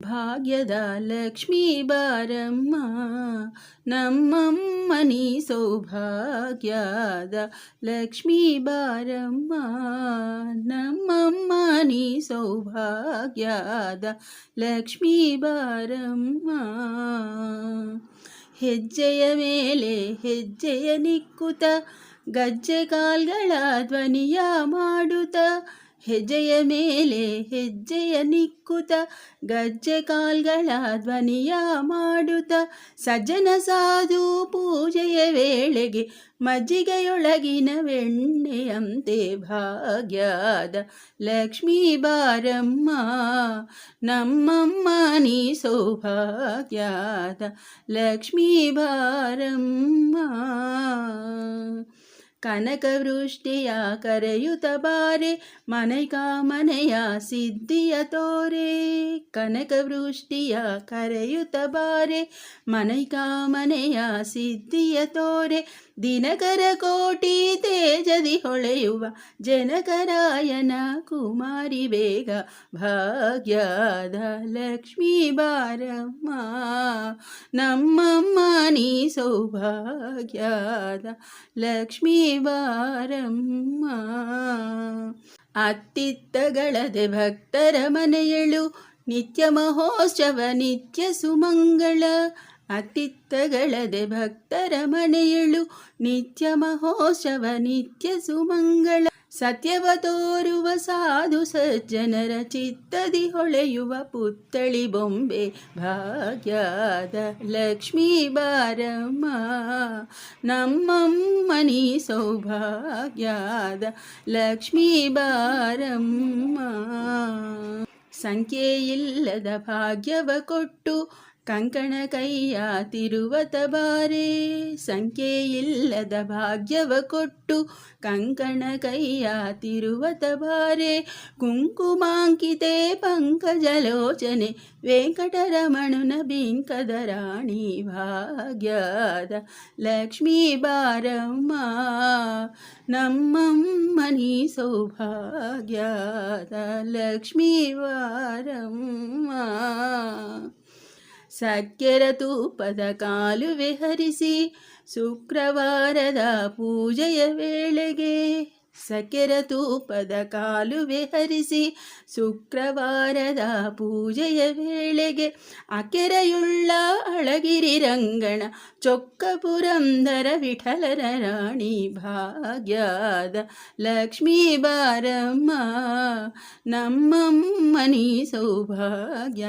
ಭಾಗ್ಯದ ಲಕ್ಷ್ಮೀ ಬಾರಮ್ಮ ನಮ್ಮಮ್ಮ ನೀ ಸೌಭಾಗ್ಯದ ಲಕ್ಷ್ಮೀ ಬಾರಮ್ಮ ನಮ್ಮಮ್ಮ ನೀ ಸೌಭಾಗ್ಯದ ಲಕ್ಷ್ಮೀ ಬಾರಮ್ಮ. ಹೆಜ್ಜೆಯ ಮೇಲೆ ಹೆಜ್ಜೆಯ ನಿಕ್ಕುತ ಗಜ್ಜೆ ಕಾಲ್ಗಳ ಧ್ವನಿಯ ಮಾಡುತ್ತ ಹೆಜ್ಜೆಯ ಮೇಲೆ ಹೆಜ್ಜೆಯ ನಿಕ್ಕುತ ಗಜ್ಜೆ ಕಾಲ್ಗಳ ಧ್ವನಿಯ ಮಾಡುತ್ತ ಸಜ್ಜನ ಸಾಧು ಪೂಜೆಯ ವೇಳೆಗೆ ಮಜ್ಜಿಗೆಯೊಳಗಿನ ಬೆಣ್ಣೆಯಂತೆ ಭಾಗ್ಯದ ಲಕ್ಷ್ಮೀ ಬಾರಮ್ಮ ನಮ್ಮಮ್ಮ ನೀ ಸೌಭಾಗ್ಯದ ಲಕ್ಷ್ಮೀ ಬಾರಮ್ಮ. ಕನಕವೃಷ್ಟಿಯ ಕರೆಯುತ್ತ ಬಾರೆ ಮನೆಯ ಸಿದ್ಧಿಯ ತೋರೆ ಕನಕವೃಷ್ಟಿಯ ಕರೆಯುತ್ತ ಬಾರೆ ಮನೆಯ ಸಿದ್ಧಿಯ ತೋರೆ ದಿನಕರ ಕೋಟಿ ತೇಜದಿ ಹೊಳೆಯುವ ಜನಕರಾಯನ ಕುಮಾರಿ ಬೇಗ ಭಾಗ್ಯದ ಲಕ್ಷ್ಮೀ ಬಾರಮ್ಮ ನಮ್ಮಮ್ಮ ನೀ ಸೌಭಾಗ್ಯದ ಲಕ್ಷ್ಮೀ ಬಾರಮ್ಮ. ಅತ್ತಿತ್ತಗಳದೆ ಭಕ್ತರ ಮನೆಯಳು ನಿತ್ಯ ಮಹೋತ್ಸವ ನಿತ್ಯ ಸುಮಂಗಳ ಅತ್ತಿತ್ತಗಳದೆ ಭಕ್ತರ ಮನೆಯಳು ನಿತ್ಯ ಮಹೋತ್ಸವ ನಿತ್ಯ ಸುಮಂಗಳ. ಸತ್ಯವ ತೋರುವ ಸಾಧು ಸಜ್ಜನರ ಚಿತ್ತದಿ ಹೊಳೆಯುವ ಪುತ್ಥಳಿ ಬೊಂಬೆ ಭಾಗ್ಯದ ಲಕ್ಷ್ಮೀ ಬಾರಮ್ಮ ನಮ್ಮಮ್ಮ ನೀ ಸೌಭಾಗ್ಯದ ಲಕ್ಷ್ಮೀ ಬಾರಮ್ಮ. ಸಂಖ್ಯೆಯಿಲ್ಲದ ಭಾಗ್ಯವ ಕೊಟ್ಟು ಕಂಕಣ ಕೈಯ ತಿರುವತ ಬಾರೆ ಸಂಖ್ಯೆಯಿಲ್ಲದ ಭಾಗ್ಯವ ಕೊಟ್ಟು ಕಂಕಣ ಕೈಯ ತಿರುವತ ಬಾರೆ ಕುಂಕುಮಾಂಕಿತೆ ಪಂಕಜಲೋಚನೆ ವೆಂಕಟರಮಣನ ಬಿಂಕದ ರಾಣಿ ಭಾಗ್ಯದ ಲಕ್ಷ್ಮೀ ಬಾರಮ್ಮ ನಮ್ಮಮ್ಮ ನೀ ಸೌಭಾಗ್ಯದ ಲಕ್ಷ್ಮೀ ಬಾರಮ್ಮ. ಸಕ್ಕೆರ ತೂಪದ ಕಾಲುವೆ ಹರಿಸಿ ಶುಕ್ರವಾರದ ಪೂಜೆಯ ವೇಳೆಗೆ ಸಕ್ಕೆರ ತೂಪದ ಕಾಲುವೆ ಹರಿಸಿ ಶುಕ್ರವಾರದ ಪೂಜೆಯ ವೇಳೆಗೆ ಅಕೆರೆಯುಳ್ಳ ಅಳಗಿರಿ ರಂಗಣ ಚೊಕ್ಕ ಪುರಂದರ ವಿಠಲರ ರಾಣಿ ಭಾಗ್ಯದ ಲಕ್ಷ್ಮೀ ಬಾರಮ್ಮ ನಮ್ಮಮ್ಮ ನೀ ಸೌಭಾಗ್ಯ